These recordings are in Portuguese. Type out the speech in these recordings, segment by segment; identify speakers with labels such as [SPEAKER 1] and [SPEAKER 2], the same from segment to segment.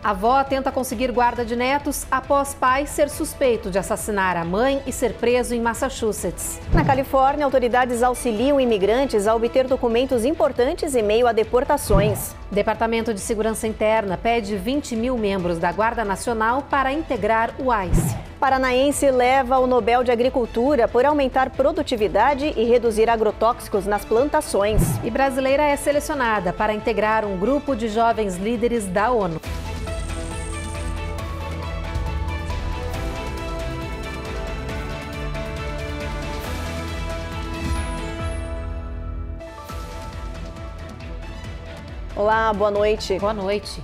[SPEAKER 1] A avó tenta conseguir guarda de netos após pai ser suspeito de assassinar a mãe e ser preso em Massachusetts.
[SPEAKER 2] Na Califórnia, autoridades auxiliam imigrantes a obter documentos importantes em meio a deportações.
[SPEAKER 1] O Departamento de Segurança Interna pede 20 mil membros da Guarda Nacional para integrar o ICE.
[SPEAKER 2] Paranaense leva o Nobel de Agricultura por aumentar produtividade e reduzir agrotóxicos nas plantações.
[SPEAKER 1] E brasileira é selecionada para integrar um grupo de jovens líderes da ONU.
[SPEAKER 2] Olá, boa noite.
[SPEAKER 1] Boa noite.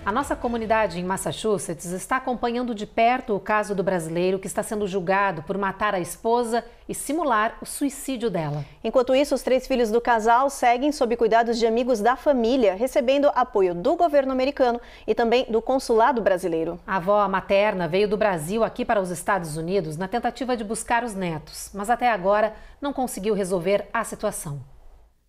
[SPEAKER 1] A nossa comunidade em Massachusetts está acompanhando de perto o caso do brasileiro que está sendo julgado por matar a esposa e simular o suicídio dela.
[SPEAKER 2] Enquanto isso, os 3 filhos do casal seguem sob cuidados de amigos da família, recebendo apoio do governo americano e também do consulado brasileiro.
[SPEAKER 1] A avó materna veio do Brasil aqui para os Estados Unidos na tentativa de buscar os netos, mas até agora não conseguiu resolver a situação.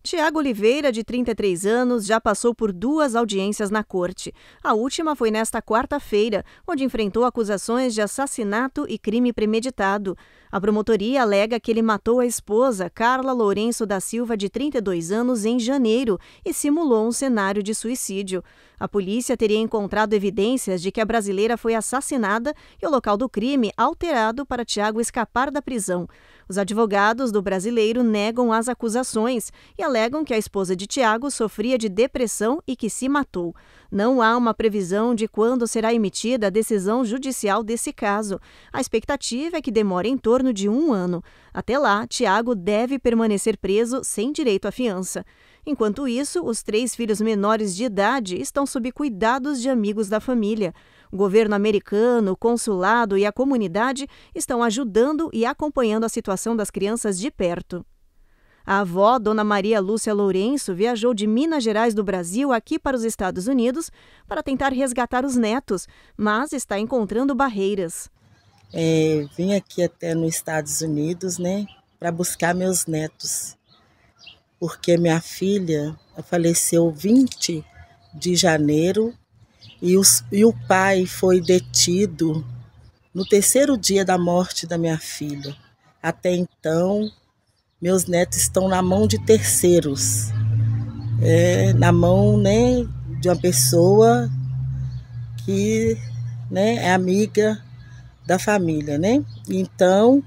[SPEAKER 2] Tiago Oliveira, de 33 anos, já passou por 2 audiências na corte. A última foi nesta quarta-feira, onde enfrentou acusações de assassinato e crime premeditado. A promotoria alega que ele matou a esposa, Carla Lourenço da Silva, de 32 anos, em janeiro e simulou um cenário de suicídio. A polícia teria encontrado evidências de que a brasileira foi assassinada e o local do crime alterado para Tiago escapar da prisão. Os advogados do brasileiro negam as acusações e alegam que a esposa de Tiago sofria de depressão e que se matou. Não há uma previsão de quando será emitida a decisão judicial desse caso. A expectativa é que demore em torno de 1 ano. Até lá, Tiago deve permanecer preso sem direito à fiança. Enquanto isso, os 3 filhos menores de idade estão sob cuidados de amigos da família. O governo americano, o consulado e a comunidade estão ajudando e acompanhando a situação das crianças de perto. A avó, Dona Maria Lúcia Lourenço, viajou de Minas Gerais do Brasil aqui para os Estados Unidos para tentar resgatar os netos, mas está encontrando barreiras.
[SPEAKER 3] Vim aqui até nos Estados Unidos, para buscar meus netos, porque minha filha faleceu 20 de janeiro e o pai foi detido no 3º dia da morte da minha filha. Até então, meus netos estão na mão de terceiros, na mão de uma pessoa que é amiga da família. Então,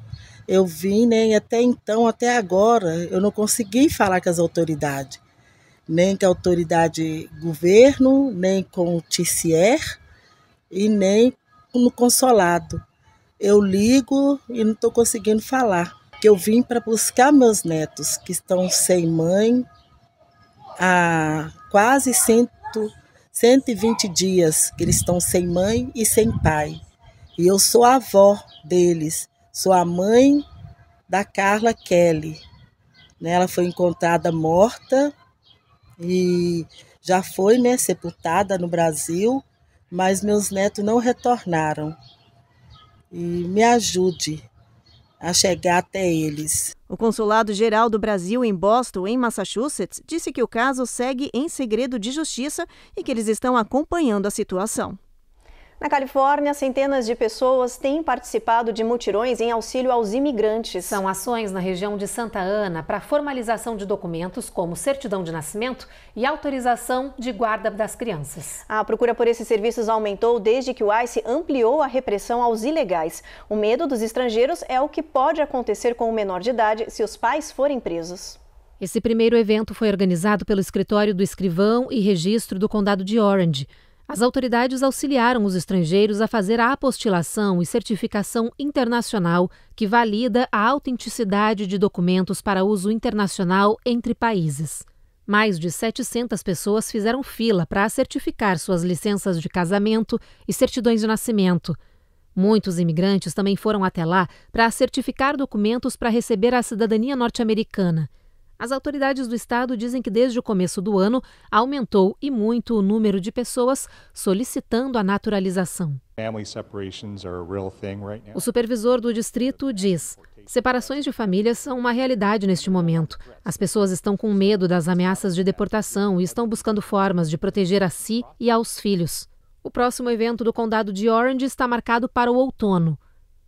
[SPEAKER 3] eu vim, e até agora, eu não consegui falar com as autoridades, nem com a autoridade governo, nem com o TCR e nem no consulado. Eu ligo e não estou conseguindo falar. Que eu vim para buscar meus netos, que estão sem mãe há quase 120 dias, que eles estão sem mãe e sem pai. E eu sou a avó deles, sou a mãe da Carla Kelly. Ela foi encontrada morta e já foi sepultada no Brasil, mas meus netos não retornaram. E me ajude a chegar até eles.
[SPEAKER 2] O Consulado Geral do Brasil em Boston, em Massachusetts, disse que o caso segue em segredo de justiça e que eles estão acompanhando a situação. Na Califórnia, centenas de pessoas têm participado de mutirões em auxílio aos imigrantes.
[SPEAKER 1] São ações na região de Santa Ana para formalização de documentos como certidão de nascimento e autorização de guarda das crianças.
[SPEAKER 2] A procura por esses serviços aumentou desde que o ICE ampliou a repressão aos ilegais. O medo dos estrangeiros é o que pode acontecer com o menor de idade se os pais forem presos.
[SPEAKER 1] Esse primeiro evento foi organizado pelo Escritório do Escrivão e Registro do Condado de Orange. As autoridades auxiliaram os estrangeiros a fazer a apostilação e certificação internacional que valida a autenticidade de documentos para uso internacional entre países. Mais de 700 pessoas fizeram fila para certificar suas licenças de casamento e certidões de nascimento. Muitos imigrantes também foram até lá para certificar documentos para receber a cidadania norte-americana. As autoridades do estado dizem que desde o começo do ano aumentou e muito o número de pessoas solicitando a naturalização. O supervisor do distrito diz: separações de famílias são uma realidade neste momento. As pessoas estão com medo das ameaças de deportação e estão buscando formas de proteger a si e aos filhos. O próximo evento do condado de Orange está marcado para o outono.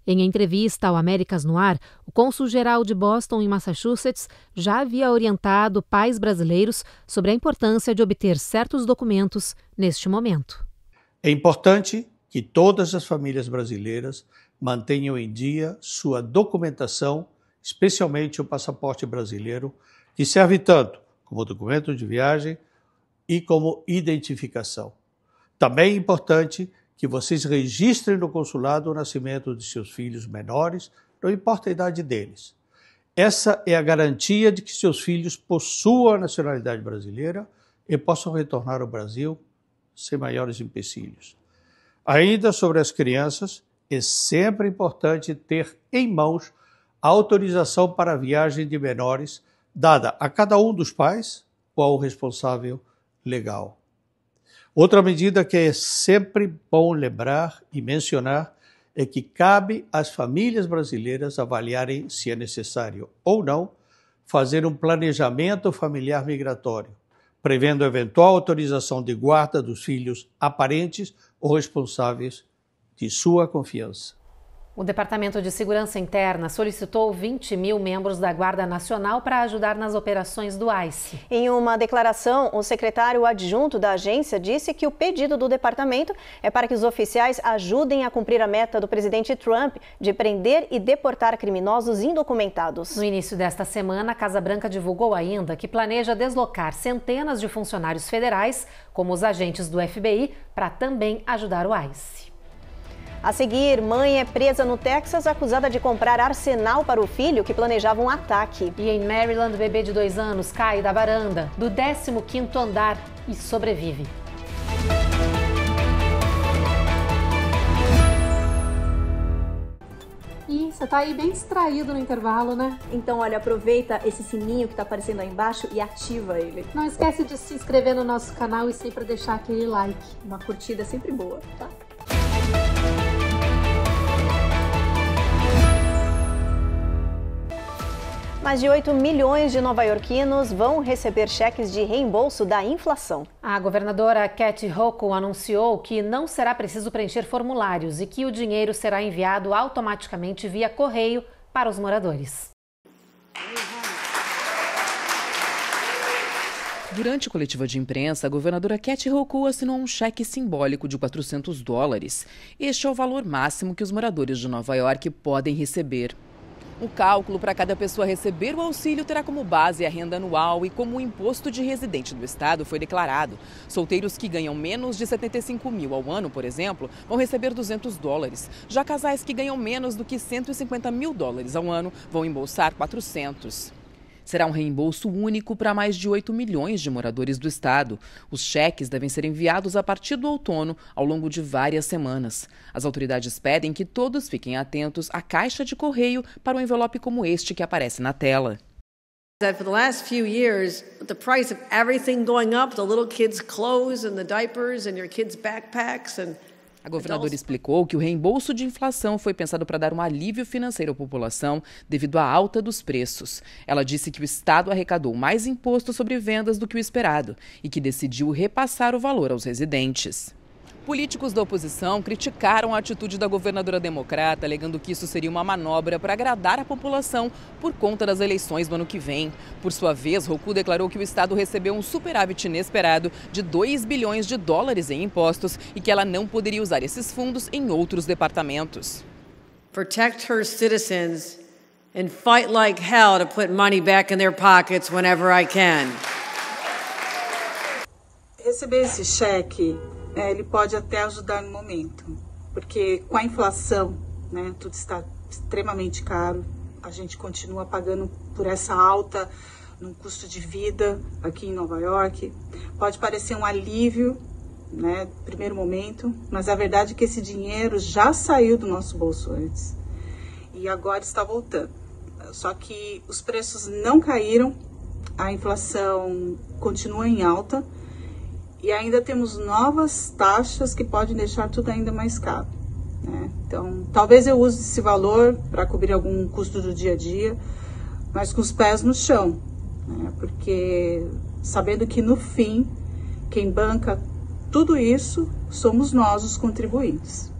[SPEAKER 1] Em entrevista ao Américas no Ar, o cônsul-geral de Boston, em Massachusetts, já havia orientado pais brasileiros sobre a importância de obter certos documentos neste momento.
[SPEAKER 4] É importante que todas as famílias brasileiras mantenham em dia sua documentação, especialmente o passaporte brasileiro, que serve tanto como documento de viagem e como identificação. Também é importante que vocês registrem no consulado o nascimento de seus filhos menores, não importa a idade deles. Essa é a garantia de que seus filhos possuam a nacionalidade brasileira e possam retornar ao Brasil sem maiores empecilhos. Ainda sobre as crianças, é sempre importante ter em mãos a autorização para a viagem de menores, dada a cada um dos pais ou ao responsável legal. Outra medida que é sempre bom lembrar e mencionar é que cabe às famílias brasileiras avaliarem se é necessário ou não fazer um planejamento familiar migratório, prevendo eventual autorização de guarda dos filhos aparentes ou responsáveis de sua confiança.
[SPEAKER 1] O Departamento de Segurança Interna solicitou 20 mil membros da Guarda Nacional para ajudar nas operações do ICE.
[SPEAKER 2] Em uma declaração, o secretário adjunto da agência disse que o pedido do departamento é para que os oficiais ajudem a cumprir a meta do presidente Trump de prender e deportar criminosos indocumentados.
[SPEAKER 1] No início desta semana, a Casa Branca divulgou ainda que planeja deslocar centenas de funcionários federais, como os agentes do FBI, para também ajudar o ICE.
[SPEAKER 2] A seguir, mãe é presa no Texas acusada de comprar arsenal para o filho que planejava um ataque.
[SPEAKER 1] E em Maryland, bebê de 2 anos cai da varanda do 15º andar e sobrevive. E você tá aí bem distraído no intervalo, né?
[SPEAKER 2] Então, olha, aproveita esse sininho que tá aparecendo aí embaixo e ativa ele.
[SPEAKER 1] Não esquece de se inscrever no nosso canal e sempre deixar aquele like.
[SPEAKER 2] Uma curtida é sempre boa, tá? Mais de 8 milhões de nova-iorquinos vão receber cheques de reembolso da inflação.
[SPEAKER 1] A governadora Kathy Hochul anunciou que não será preciso preencher formulários e que o dinheiro será enviado automaticamente via correio para os moradores.
[SPEAKER 5] Durante a coletiva de imprensa, a governadora Kathy Hochul assinou um cheque simbólico de $400. Este é o valor máximo que os moradores de Nova York podem receber. O cálculo para cada pessoa receber o auxílio terá como base a renda anual e como o imposto de residente do estado foi declarado. Solteiros que ganham menos de 75 mil ao ano, por exemplo, vão receber $200. Já casais que ganham menos do que 150 mil dólares ao ano vão embolsar 400. Será um reembolso único para mais de 8 milhões de moradores do estado. Os cheques devem ser enviados a partir do outono, ao longo de várias semanas. As autoridades pedem que todos fiquem atentos à caixa de correio para um envelope como este que aparece na tela.
[SPEAKER 6] For the last few years, with the price of everything going up, the little kids' clothes and the diapers and your kids' backpacks and
[SPEAKER 5] A governadora explicou que o reembolso de inflação foi pensado para dar um alívio financeiro à população devido à alta dos preços. Ela disse que o estado arrecadou mais imposto sobre vendas do que o esperado e que decidiu repassar o valor aos residentes. Políticos da oposição criticaram a atitude da governadora democrata, alegando que isso seria uma manobra para agradar a população por conta das eleições do ano que vem. Por sua vez, Hochul declarou que o estado recebeu um superávit inesperado de $2 bilhões em impostos e que ela não poderia usar esses fundos em outros departamentos.
[SPEAKER 6] Protect her citizens and fight like hell to put money back in their pockets whenever I can.
[SPEAKER 7] Receber esse cheque ele pode até ajudar no momento, porque com a inflação, né, tudo está extremamente caro, a gente continua pagando por essa alta no custo de vida aqui em Nova York. Pode parecer um alívio, né, no primeiro momento, mas a verdade é que esse dinheiro já saiu do nosso bolso antes e agora está voltando. Só que os preços não caíram, a inflação continua em alta, e ainda temos novas taxas que podem deixar tudo ainda mais caro, né? Então, talvez eu use esse valor para cobrir algum custo do dia a dia, mas com os pés no chão, né? Porque sabendo que no fim, quem banca tudo isso somos nós os contribuintes.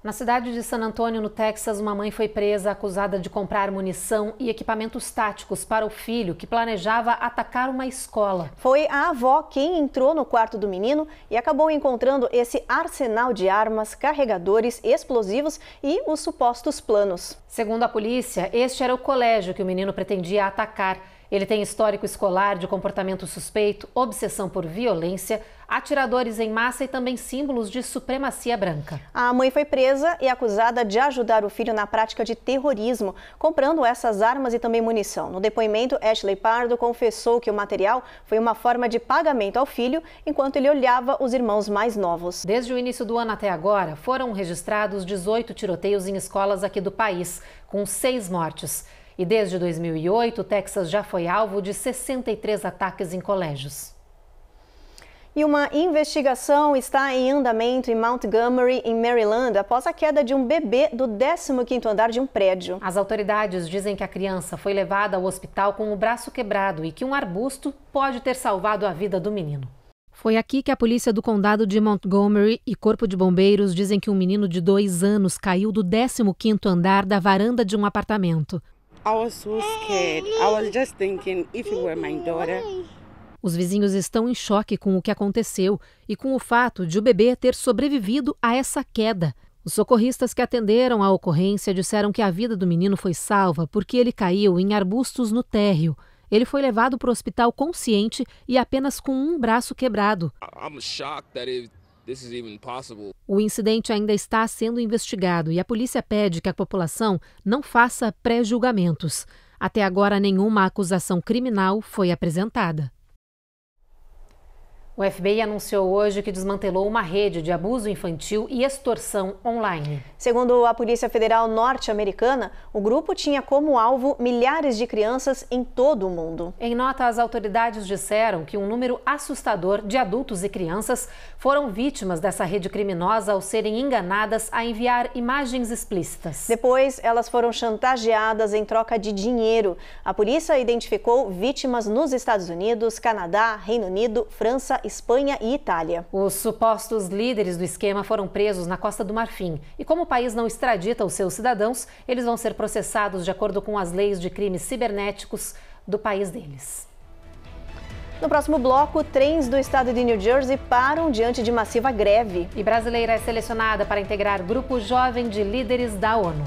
[SPEAKER 1] Na cidade de San Antônio, no Texas, uma mãe foi presa acusada de comprar munição e equipamentos táticos para o filho que planejava atacar uma escola.
[SPEAKER 2] Foi a avó quem entrou no quarto do menino e acabou encontrando esse arsenal de armas, carregadores, explosivos e os supostos planos.
[SPEAKER 1] Segundo a polícia, este era o colégio que o menino pretendia atacar. Ele tem histórico escolar de comportamento suspeito, obsessão por violência, atiradores em massa e também símbolos de supremacia branca.
[SPEAKER 2] A mãe foi presa e acusada de ajudar o filho na prática de terrorismo, comprando essas armas e também munição. No depoimento, Ashley Pardo confessou que o material foi uma forma de pagamento ao filho enquanto ele olhava os irmãos mais novos.
[SPEAKER 1] Desde o início do ano até agora, foram registrados 18 tiroteios em escolas aqui do país, com 6 mortes. E desde 2008, o Texas já foi alvo de 63 ataques em colégios.
[SPEAKER 2] E uma investigação está em andamento em Montgomery, em Maryland, após a queda de um bebê do 15º andar de um prédio.
[SPEAKER 1] As autoridades dizem que a criança foi levada ao hospital com o braço quebrado e que um arbusto pode ter salvado a vida do menino. Foi aqui que a polícia do condado de Montgomery e corpo de bombeiros dizem que um menino de 2 anos caiu do 15º andar da varanda de um apartamento.
[SPEAKER 8] I was so scared. I was just thinking if it were my daughter.
[SPEAKER 1] Os vizinhos estão em choque com o que aconteceu e com o fato de o bebê ter sobrevivido a essa queda. Os socorristas que atenderam à ocorrência disseram que a vida do menino foi salva porque ele caiu em arbustos no térreo. Ele foi levado para o hospital consciente e apenas com um braço quebrado.
[SPEAKER 9] I'm shocked that this is even possible.
[SPEAKER 1] O incidente ainda está sendo investigado e a polícia pede que a população não faça pré-julgamentos. Até agora, nenhuma acusação criminal foi apresentada. O FBI anunciou hoje que desmantelou uma rede de abuso infantil e extorsão online.
[SPEAKER 2] Segundo a Polícia Federal norte-americana, o grupo tinha como alvo milhares de crianças em todo o mundo.
[SPEAKER 1] Em nota, as autoridades disseram que um número assustador de adultos e crianças foram vítimas dessa rede criminosa ao serem enganadas a enviar imagens explícitas.
[SPEAKER 2] Depois, elas foram chantageadas em troca de dinheiro. A polícia identificou vítimas nos Estados Unidos, Canadá, Reino Unido, França, Espanha e Itália.
[SPEAKER 1] Os supostos líderes do esquema foram presos na Costa do Marfim. E como o país não extradita os seus cidadãos, eles vão ser processados de acordo com as leis de crimes cibernéticos do país deles.
[SPEAKER 2] No próximo bloco, trens do estado de New Jersey param diante de massiva greve.
[SPEAKER 1] E brasileira é selecionada para integrar grupo jovem de líderes da ONU.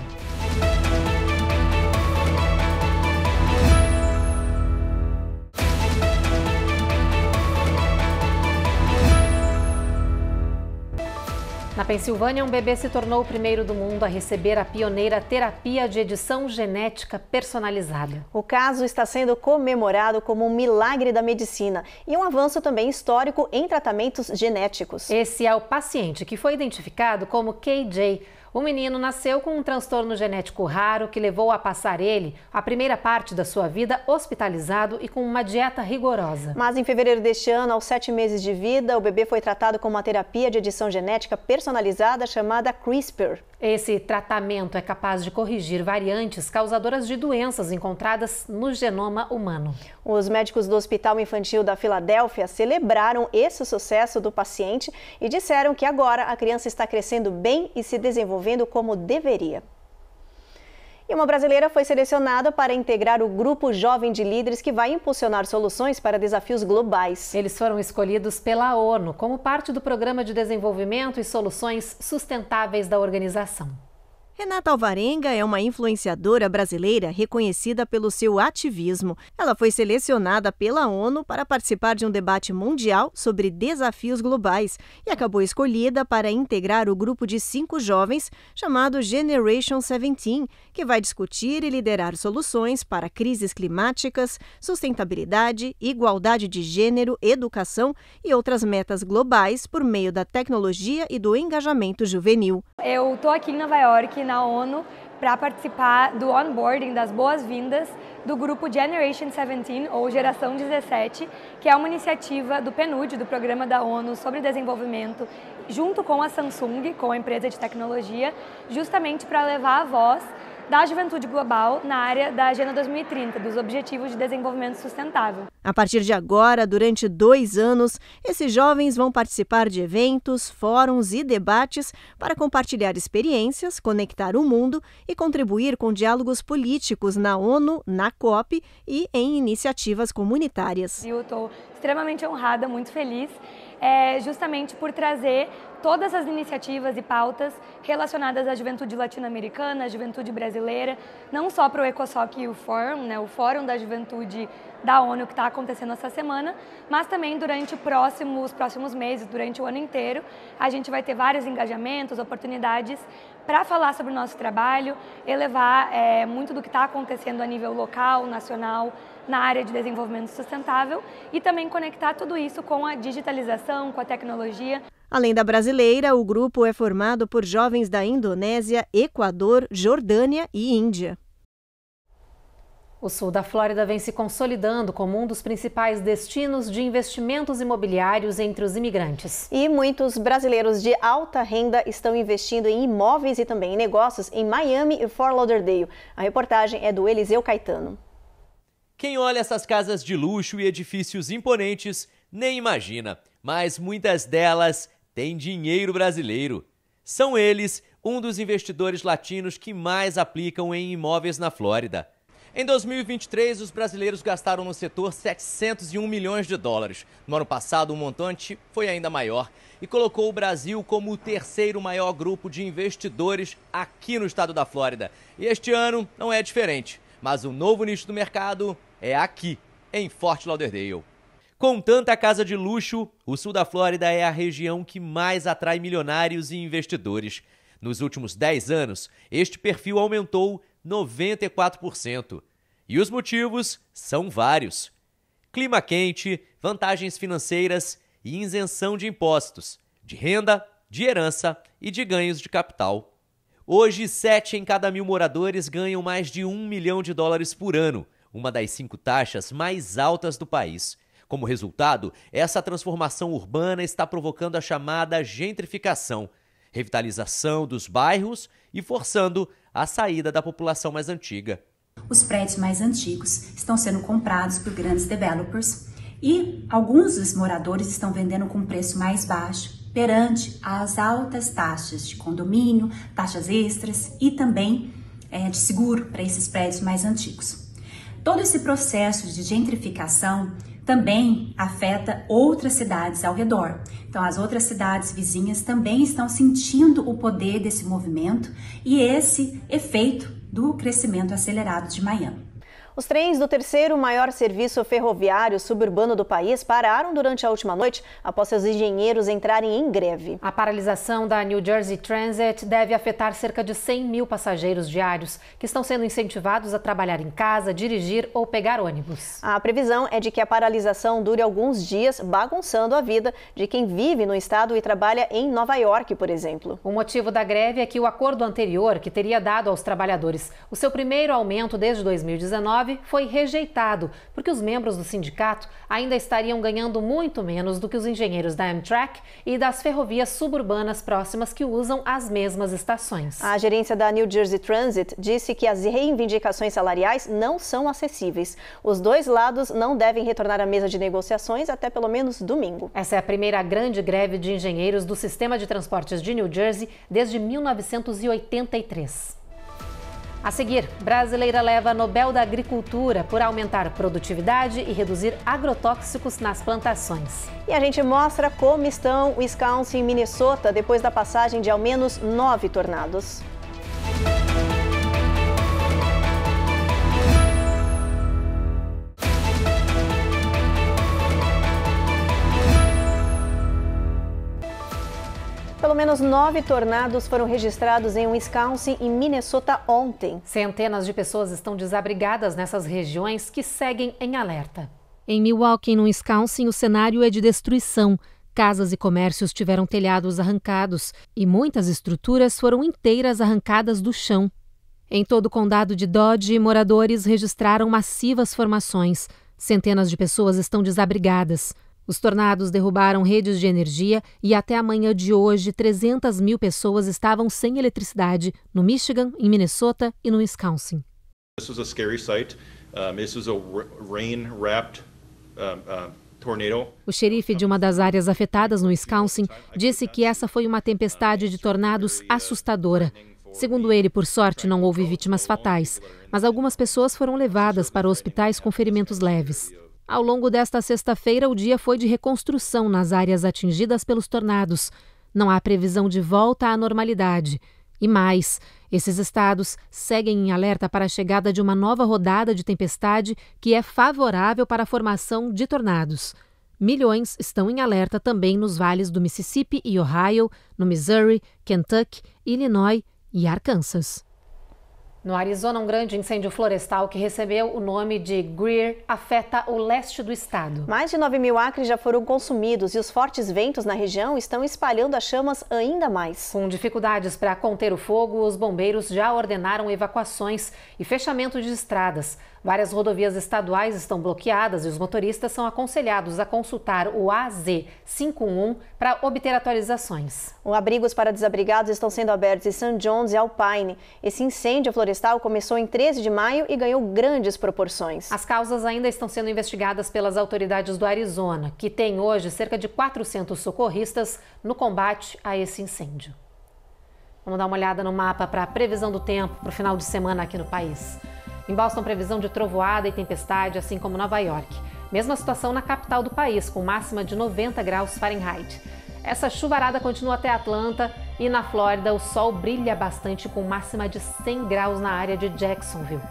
[SPEAKER 1] Na Pensilvânia, um bebê se tornou o primeiro do mundo a receber a pioneira terapia de edição genética personalizada.
[SPEAKER 2] O caso está sendo comemorado como um milagre da medicina e um avanço também histórico em tratamentos genéticos.
[SPEAKER 1] Esse é o paciente que foi identificado como KJ. O menino nasceu com um transtorno genético raro que levou a passar a primeira parte da sua vida hospitalizado e com uma dieta rigorosa.
[SPEAKER 2] Mas em fevereiro deste ano, aos 7 meses de vida, o bebê foi tratado com uma terapia de edição genética personalizada chamada CRISPR.
[SPEAKER 1] Esse tratamento é capaz de corrigir variantes causadoras de doenças encontradas no genoma humano.
[SPEAKER 2] Os médicos do Hospital Infantil da Filadélfia celebraram esse sucesso do paciente e disseram que agora a criança está crescendo bem e se desenvolvendo como deveria. E uma brasileira foi selecionada para integrar o grupo jovem de líderes que vai impulsionar soluções para desafios globais.
[SPEAKER 1] Eles foram escolhidos pela ONU como parte do Programa de Desenvolvimento e Soluções Sustentáveis da organização.
[SPEAKER 2] Renata Alvarenga é uma influenciadora brasileira reconhecida pelo seu ativismo. Ela foi selecionada pela ONU para participar de um debate mundial sobre desafios globais e acabou escolhida para integrar o grupo de 5 jovens chamado Generation 17, que vai discutir e liderar soluções para crises climáticas, sustentabilidade, igualdade de gênero, educação e outras metas globais por meio da tecnologia e do engajamento juvenil.
[SPEAKER 10] Eu estou aqui em Nova York, na ONU, para participar do onboarding, das boas-vindas do grupo Generation 17, ou Geração 17, que é uma iniciativa do PNUD, do Programa da ONU sobre Desenvolvimento, junto com a Samsung, com a empresa de tecnologia, justamente para levar a voz da juventude global na área da Agenda 2030, dos Objetivos de Desenvolvimento Sustentável.
[SPEAKER 2] A partir de agora, durante 2 anos, esses jovens vão participar de eventos, fóruns e debates para compartilhar experiências, conectar o mundo e contribuir com diálogos políticos na ONU, na COP e em iniciativas comunitárias.
[SPEAKER 10] Eu estou extremamente honrada, muito feliz, justamente por trazer todas as iniciativas e pautas relacionadas à juventude latino-americana, à juventude brasileira, não só para o ECOSOC e o Fórum, o Fórum da Juventude da ONU que está acontecendo essa semana, mas também durante os próximos meses, durante o ano inteiro, a gente vai ter vários engajamentos, oportunidades para falar sobre o nosso trabalho, elevar muito do que está acontecendo a nível local, nacional, na área de desenvolvimento sustentável e também conectar tudo isso com a digitalização, com a tecnologia.
[SPEAKER 2] Além da brasileira, o grupo é formado por jovens da Indonésia, Equador, Jordânia e Índia.
[SPEAKER 1] O sul da Flórida vem se consolidando como um dos principais destinos de investimentos imobiliários entre os imigrantes.
[SPEAKER 2] E muitos brasileiros de alta renda estão investindo em imóveis e também em negócios em Miami e Fort Lauderdale. A reportagem é do Eliseu Caetano.
[SPEAKER 11] Quem olha essas casas de luxo e edifícios imponentes nem imagina, mas muitas delas têm dinheiro brasileiro. São eles um dos investidores latinos que mais aplicam em imóveis na Flórida. Em 2023, os brasileiros gastaram no setor 701 milhões de dólares. No ano passado, o montante foi ainda maior e colocou o Brasil como o 3º maior grupo de investidores aqui no estado da Flórida. E este ano não é diferente, mas o novo nicho do mercado é aqui, em Fort Lauderdale. Com tanta casa de luxo, o sul da Flórida é a região que mais atrai milionários e investidores. Nos últimos 10 anos, este perfil aumentou 94%. E os motivos são vários: clima quente, vantagens financeiras e isenção de impostos, de renda, de herança e de ganhos de capital. Hoje, 7 em cada 1.000 moradores ganham mais de $1 milhão por ano, uma das 5 taxas mais altas do país. Como resultado, essa transformação urbana está provocando a chamada gentrificação, revitalização dos bairros e forçando a saída da população mais antiga.
[SPEAKER 12] Os prédios mais antigos estão sendo comprados por grandes developers e alguns dos moradores estão vendendo com preço mais baixo perante as altas taxas de condomínio, taxas extras e também de seguro para esses prédios mais antigos. Todo esse processo de gentrificação também afeta outras cidades ao redor. Então, as outras cidades vizinhas também estão sentindo o poder desse movimento e esse efeito do crescimento acelerado de Miami.
[SPEAKER 2] Os trens do 3º maior serviço ferroviário suburbano do país pararam durante a última noite após seus engenheiros entrarem em greve.
[SPEAKER 1] A paralisação da New Jersey Transit deve afetar cerca de 100 mil passageiros diários que estão sendo incentivados a trabalhar em casa, dirigir ou pegar ônibus.
[SPEAKER 2] A previsão é de que a paralisação dure alguns dias, bagunçando a vida de quem vive no estado e trabalha em Nova York, por exemplo.
[SPEAKER 1] O motivo da greve é que o acordo anterior, que teria dado aos trabalhadores o seu primeiro aumento desde 2019, foi rejeitado, porque os membros do sindicato ainda estariam ganhando muito menos do que os engenheiros da Amtrak e das ferrovias suburbanas próximas que usam as mesmas estações.
[SPEAKER 2] A gerência da New Jersey Transit disse que as reivindicações salariais não são acessíveis. Os dois lados não devem retornar à mesa de negociações até pelo menos domingo.
[SPEAKER 1] Essa é a primeira grande greve de engenheiros do sistema de transportes de New Jersey desde 1983. A seguir, brasileira leva Nobel da Agricultura por aumentar produtividade e reduzir agrotóxicos nas plantações.
[SPEAKER 2] E a gente mostra como estão Wisconsin e Minnesota depois da passagem de ao menos 9 tornados. Pelo menos 9 tornados foram registrados em Wisconsin e Minnesota ontem.
[SPEAKER 1] Centenas de pessoas estão desabrigadas nessas regiões que seguem em alerta. Em Milwaukee, no Wisconsin, o cenário é de destruição. Casas e comércios tiveram telhados arrancados e muitas estruturas foram inteiras arrancadas do chão. Em todo o condado de Dodge, moradores registraram massivas formações. Centenas de pessoas estão desabrigadas. Os tornados derrubaram redes de energia e até a manhã de hoje 300 mil pessoas estavam sem eletricidade no Michigan, em Minnesota e no Wisconsin.
[SPEAKER 13] This was a scary sight. This was a rain-wrapped tornado.
[SPEAKER 1] O xerife de uma das áreas afetadas no Wisconsin disse que essa foi uma tempestade de tornados assustadora. Segundo ele, por sorte, não houve vítimas fatais, mas algumas pessoas foram levadas para hospitais com ferimentos leves. Ao longo desta sexta-feira, o dia foi de reconstrução nas áreas atingidas pelos tornados. Não há previsão de volta à normalidade. E mais, esses estados seguem em alerta para a chegada de uma nova rodada de tempestade que é favorável para a formação de tornados. Milhões estão em alerta também nos vales do Mississippi e Ohio, no Missouri, Kentucky, Illinois e Arkansas. No Arizona, um grande incêndio florestal que recebeu o nome de Greer afeta o leste do estado.
[SPEAKER 2] Mais de 9 mil acres já foram consumidos e os fortes ventos na região estão espalhando as chamas ainda mais.
[SPEAKER 1] Com dificuldades para conter o fogo, os bombeiros já ordenaram evacuações e fechamento de estradas. Várias rodovias estaduais estão bloqueadas e os motoristas são aconselhados a consultar o AZ511 para obter atualizações.
[SPEAKER 2] Abrigos para desabrigados estão sendo abertos em St. John's e Alpine. Esse incêndio florestal começou em 13 de maio e ganhou grandes proporções.
[SPEAKER 1] As causas ainda estão sendo investigadas pelas autoridades do Arizona, que tem hoje cerca de 400 socorristas no combate a esse incêndio. Vamos dar uma olhada no mapa para a previsão do tempo para o final de semana aqui no país. Em Boston, previsão de trovoada e tempestade, assim como Nova York. Mesma situação na capital do país, com máxima de 90 graus Fahrenheit. Essa chuvarada continua até Atlanta e na Flórida o sol brilha bastante, com máxima de 100 graus na área de Jacksonville.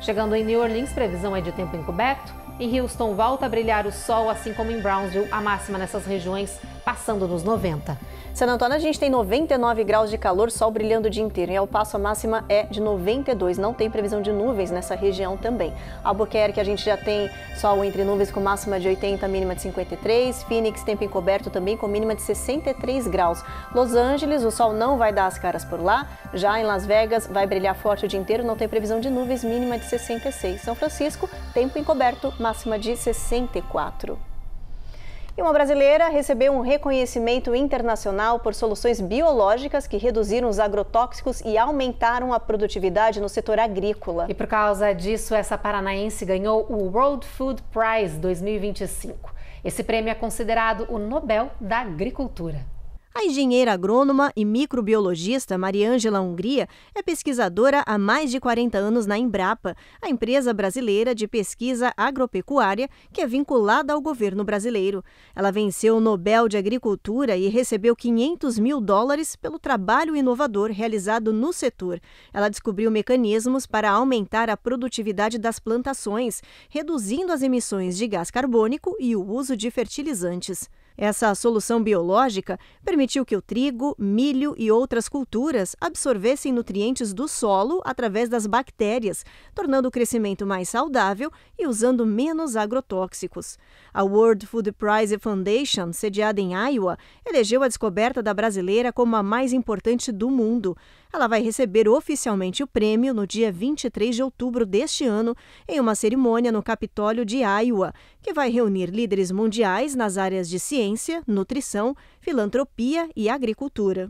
[SPEAKER 1] Chegando em New Orleans, previsão é de tempo encoberto. Em Houston, volta a brilhar o sol, assim como em Brownsville, a máxima nessas regiões passando dos 90.
[SPEAKER 2] San Antônio, a gente tem 99 graus de calor, sol brilhando o dia inteiro. Em El Paso, a máxima é de 92. Não tem previsão de nuvens nessa região também. Albuquerque, a gente já tem sol entre nuvens com máxima de 80, mínima de 53. Phoenix, tempo encoberto também com mínima de 63 graus. Los Angeles, o sol não vai dar as caras por lá. Já em Las Vegas, vai brilhar forte o dia inteiro. Não tem previsão de nuvens, mínima de 66. São Francisco, tempo encoberto, máxima de 64. E uma brasileira recebeu um reconhecimento internacional por soluções biológicas que reduziram os agrotóxicos e aumentaram a produtividade no setor agrícola.
[SPEAKER 1] E por causa disso, essa paranaense ganhou o World Food Prize 2025. Esse prêmio é considerado o Nobel da Agricultura.
[SPEAKER 2] A engenheira agrônoma e microbiologista Mariângela Hungria é pesquisadora há mais de 40 anos na Embrapa, a empresa brasileira de pesquisa agropecuária que é vinculada ao governo brasileiro. Ela venceu o Nobel de Agricultura e recebeu $500 mil pelo trabalho inovador realizado no setor. Ela descobriu mecanismos para aumentar a produtividade das plantações, reduzindo as emissões de gás carbônico e o uso de fertilizantes. Essa solução biológica permitiu que o trigo, milho e outras culturas absorvessem nutrientes do solo através das bactérias, tornando o crescimento mais saudável e usando menos agrotóxicos. A World Food Prize Foundation, sediada em Iowa, elegeu a descoberta da brasileira como a mais importante do mundo. Ela vai receber oficialmente o prêmio no dia 23 de outubro deste ano, em uma cerimônia no Capitólio de Iowa, que vai reunir líderes mundiais nas áreas de ciência, nutrição, filantropia e agricultura.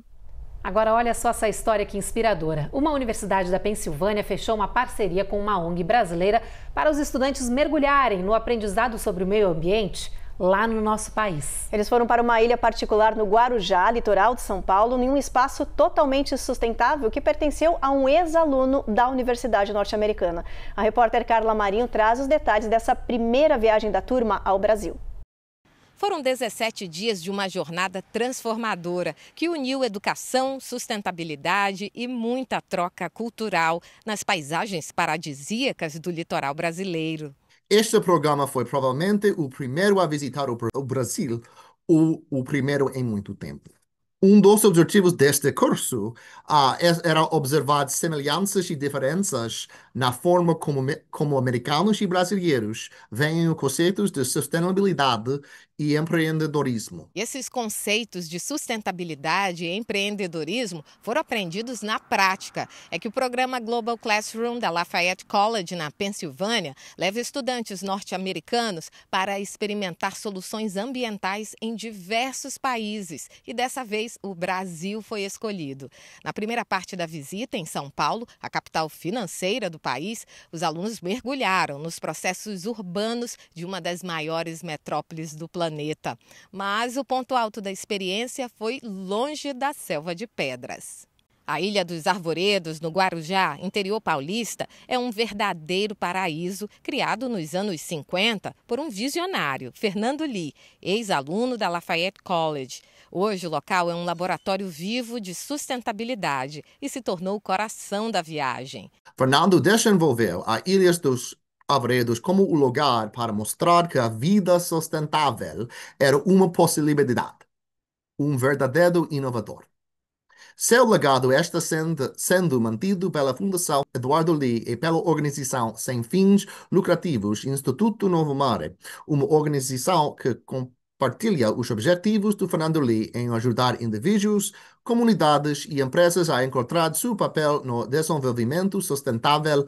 [SPEAKER 1] Agora olha só essa história que inspiradora. Uma universidade da Pensilvânia fechou uma parceria com uma ONG brasileira para os estudantes mergulharem no aprendizado sobre o meio ambiente lá no nosso país.
[SPEAKER 2] Eles foram para uma ilha particular no Guarujá, litoral de São Paulo, em um espaço totalmente sustentável que pertenceu a um ex-aluno da Universidade Norte-Americana. A repórter Carla Marinho traz os detalhes dessa primeira viagem da turma ao Brasil.
[SPEAKER 14] Foram 17 dias de uma jornada transformadora que uniu educação, sustentabilidade e muita troca cultural nas paisagens paradisíacas do litoral brasileiro.
[SPEAKER 15] Este programa foi provavelmente o primeiro a visitar o Brasil, o primeiro em muito tempo. Um dos objetivos deste curso era observar semelhanças e diferenças na forma como americanos e brasileiros veem os conceitos de sustentabilidade e empreendedorismo.
[SPEAKER 14] Esses conceitos de sustentabilidade e empreendedorismo foram aprendidos na prática. É que o programa Global Classroom da Lafayette College, na Pensilvânia, leva estudantes norte-americanos para experimentar soluções ambientais em diversos países. E dessa vez, o Brasil foi escolhido. Na primeira parte da visita, em São Paulo, a capital financeira do país, os alunos mergulharam nos processos urbanos de uma das maiores metrópoles do planeta. Mas o ponto alto da experiência foi longe da selva de pedras. A Ilha dos Arvoredos, no Guarujá, interior paulista, é um verdadeiro paraíso criado nos anos 50 por um visionário, Fernando Lee, ex-aluno da Lafayette College. Hoje o local é um laboratório vivo de sustentabilidade e se tornou o coração da viagem.
[SPEAKER 15] Fernando desenvolveu a Ilha dos Arvoredos como o lugar para mostrar que a vida sustentável era uma possibilidade, um verdadeiro inovador. Seu legado está sendo mantido pela Fundação Eduardo Lee e pela organização sem fins lucrativos Instituto Novo Mare, uma organização que compartilha os objetivos do Fernando Lee em ajudar indivíduos, comunidades e empresas a encontrar seu papel no desenvolvimento sustentável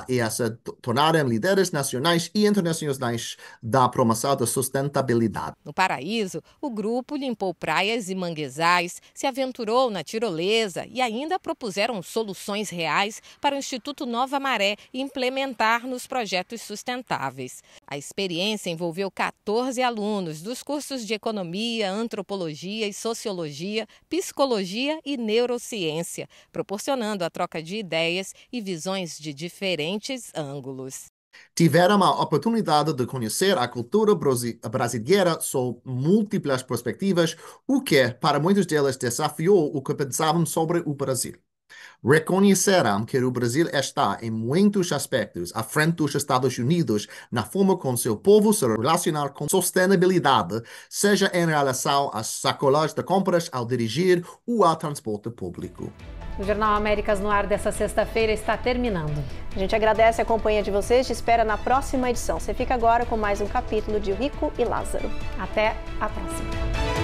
[SPEAKER 15] e a se tornarem líderes nacionais e internacionais da promoção da sustentabilidade.
[SPEAKER 14] No Paraíso, o grupo limpou praias e manguezais, se aventurou na tirolesa e ainda propuseram soluções reais para o Instituto Nova Maré implementar nos projetos sustentáveis. A experiência envolveu 14 alunos dos cursos de Economia, Antropologia e Sociologia, Psicologia e Neurociência, proporcionando a troca de ideias e visões de diferentes ângulos.
[SPEAKER 15] Tiveram a oportunidade de conhecer a cultura brasileira sob múltiplas perspectivas, o que, para muitos deles, desafiou o que pensavam sobre o Brasil. Reconheceram que o Brasil está, em muitos aspectos, à frente dos Estados Unidos na forma como seu povo se relaciona com sustentabilidade, seja em relação às sacolas de compras, ao dirigir ou ao transporte público.
[SPEAKER 1] O Jornal Américas no Ar dessa sexta-feira está terminando.
[SPEAKER 2] A gente agradece a companhia de vocês e te espera na próxima edição. Você fica agora com mais um capítulo de Rico e Lázaro.
[SPEAKER 1] Até a próxima.